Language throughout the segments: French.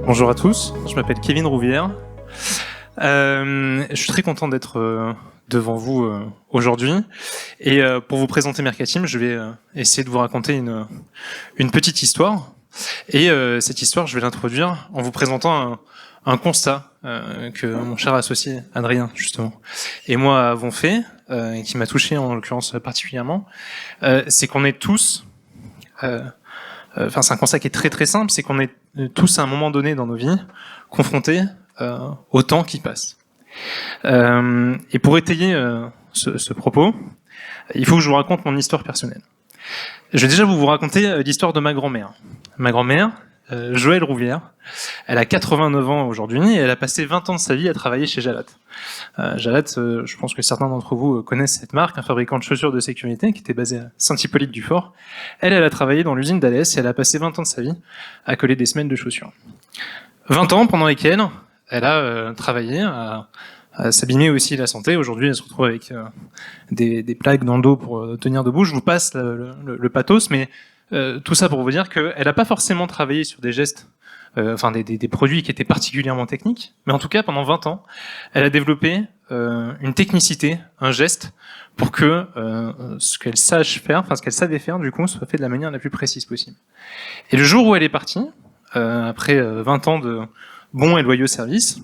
Bonjour à tous, je m'appelle Kevin Rouvière. Je suis très content d'être devant vous aujourd'hui. Et pour vous présenter Mercatim, je vais essayer de vous raconter une petite histoire. Et cette histoire, je vais l'introduire en vous présentant un constat que mon cher associé Adrien, justement, et moi avons fait, et qui m'a touché en l'occurrence particulièrement. C'est qu'on est tous... c'est un constat qui est très très simple, c'est qu'on est tous à un moment donné dans nos vies confrontés au temps qui passe. Et pour étayer ce propos, il faut que je vous raconte mon histoire personnelle. Je vais déjà vous raconter l'histoire de ma grand-mère. Ma grand-mère, Joëlle Rouvière, elle a 89 ans aujourd'hui et elle a passé 20 ans de sa vie à travailler chez Jalat. Jalat, je pense que certains d'entre vous connaissent cette marque, un fabricant de chaussures de sécurité qui était basé à Saint-Hippolyte-du-Fort. Elle a travaillé dans l'usine d'Alès et elle a passé 20 ans de sa vie à coller des semelles de chaussures. 20 ans pendant lesquels elle a travaillé à s'abîmer aussi la santé. Aujourd'hui, elle se retrouve avec des plaques dans le dos pour tenir debout. Je vous passe le pathos, mais tout ça pour vous dire qu'elle n'a pas forcément travaillé sur des gestes, des produits qui étaient particulièrement techniques, mais en tout cas, pendant 20 ans, elle a développé une technicité, un geste, pour que ce qu'elle sache faire, ce qu'elle savait faire, du coup, soit fait de la manière la plus précise possible. Et le jour où elle est partie, après 20 ans de bons et loyaux services,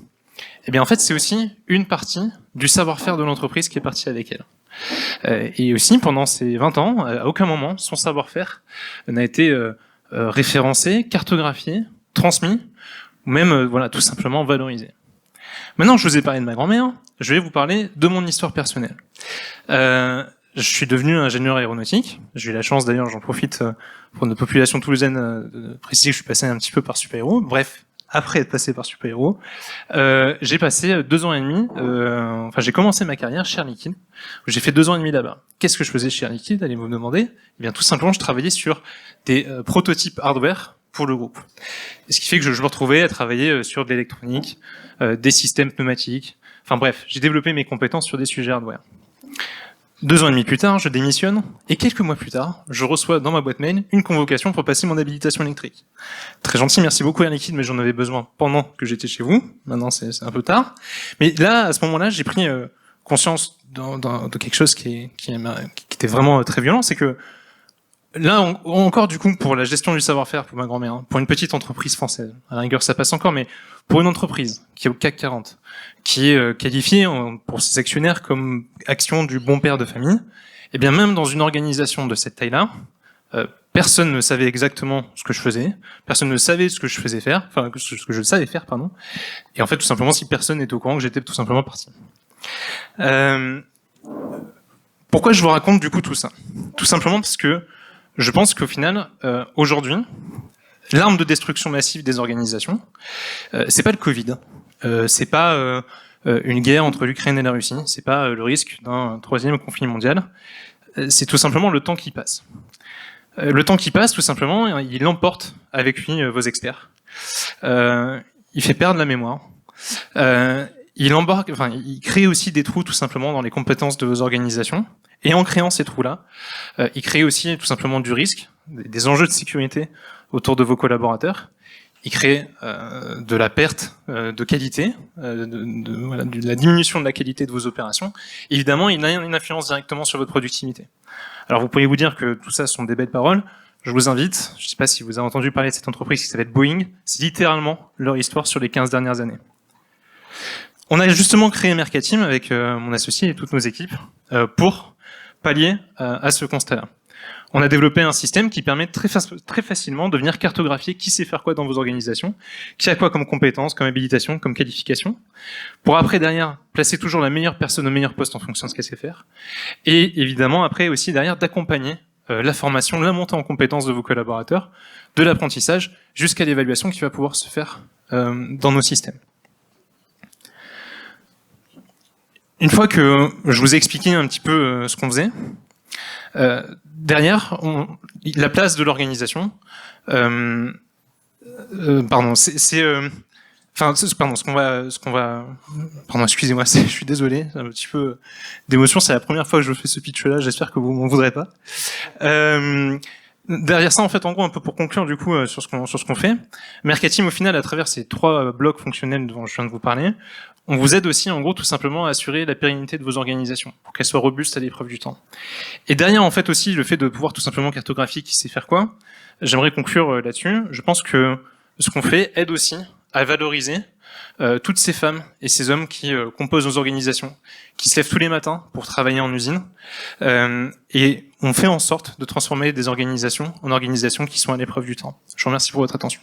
eh bien en fait c'est aussi une partie du savoir-faire de l'entreprise qui est partie avec elle. Et aussi pendant ces 20 ans, à aucun moment son savoir-faire n'a été référencé, cartographié, transmis, ou même tout simplement valorisé. Maintenant que je vous ai parlé de ma grand-mère, je vais vous parler de mon histoire personnelle. Je suis devenu ingénieur aéronautique. J'ai eu la chance, d'ailleurs, j'en profite pour notre population toulousaine, de préciser que je suis passé un petit peu par Super Héros. Bref, après être passé par Super Héros, j'ai passé 2 ans et demi, j'ai commencé ma carrière chez Air Liquide. J'ai fait 2 ans et demi là-bas. Qu'est-ce que je faisais chez Air Liquide, allez-vous me demander? Eh bien, tout simplement, je travaillais sur des prototypes hardware pour le groupe. Et ce qui fait que je me retrouvais à travailler sur de l'électronique, des systèmes pneumatiques. Enfin bref, j'ai développé mes compétences sur des sujets hardware. 2 ans et demi plus tard, je démissionne, et quelques mois plus tard, je reçois dans ma boîte mail une convocation pour passer mon habilitation électrique. Très gentil, merci beaucoup Air Liquide, mais j'en avais besoin pendant que j'étais chez vous. Maintenant, c'est un peu tard. Mais là, à ce moment-là, j'ai pris conscience de quelque chose qui était vraiment très violent, c'est que là, encore du coup, pour la gestion du savoir-faire pour ma grand-mère, pour une petite entreprise française, à la rigueur ça passe encore, mais pour une entreprise qui est au CAC 40, qui est qualifiée pour ses actionnaires comme action du bon père de famille, et bien même dans une organisation de cette taille-là, personne ne savait exactement ce que je faisais, personne ne savait ce que je faisais faire, ce que je savais faire, pardon, et en fait tout simplement si personne n'était au courant que j'étais tout simplement parti. Pourquoi je vous raconte du coup tout ça? Tout simplement parce que je pense qu'au final, aujourd'hui, l'arme de destruction massive des organisations, c'est pas le Covid, c'est pas une guerre entre l'Ukraine et la Russie, c'est pas le risque d'un 3e conflit mondial, c'est tout simplement le temps qui passe. Le temps qui passe, tout simplement, il emporte avec lui vos experts. Il fait perdre la mémoire. Il crée aussi des trous tout simplement dans les compétences de vos organisations. Et en créant ces trous-là, il crée aussi tout simplement du risque, des enjeux de sécurité autour de vos collaborateurs. Il crée de la perte de qualité, de la diminution de la qualité de vos opérations. Évidemment, il a une influence directement sur votre productivité. Alors vous pourriez vous dire que tout ça sont des belles paroles. Je vous invite, je ne sais pas si vous avez entendu parler de cette entreprise qui s'appelle Boeing, c'est littéralement leur histoire sur les 15 dernières années. On a justement créé Mercatim avec mon associé et toutes nos équipes pour pallier à ce constat-là. On a développé un système qui permet très facilement de venir cartographier qui sait faire quoi dans vos organisations, qui a quoi comme compétences, comme habilitation, comme qualification, pour après derrière placer toujours la meilleure personne au meilleur poste en fonction de ce qu'elle sait faire, et évidemment après aussi derrière d'accompagner la formation, la montée en compétences de vos collaborateurs, de l'apprentissage jusqu'à l'évaluation qui va pouvoir se faire dans nos systèmes. Une fois que je vous ai expliqué un petit peu ce qu'on faisait, derrière, la place de l'organisation, excusez-moi, je suis désolé, un petit peu d'émotion, c'est la première fois que je fais ce pitch-là, j'espère que vous m'en voudrez pas. Derrière ça, en fait, en gros, un peu pour conclure du coup sur ce qu'on fait, Mercatim, au final, à travers ces 3 blocs fonctionnels dont je viens de vous parler, on vous aide aussi, en gros, tout simplement à assurer la pérennité de vos organisations pour qu'elles soient robustes à l'épreuve du temps. Et derrière, en fait, aussi le fait de pouvoir tout simplement cartographier qui sait faire quoi. J'aimerais conclure là-dessus. Je pense que ce qu'on fait aide aussi à valoriser toutes ces femmes et ces hommes qui composent nos organisations, qui se lèvent tous les matins pour travailler en usine, et on fait en sorte de transformer des organisations en organisations qui sont à l'épreuve du temps. Je vous remercie pour votre attention.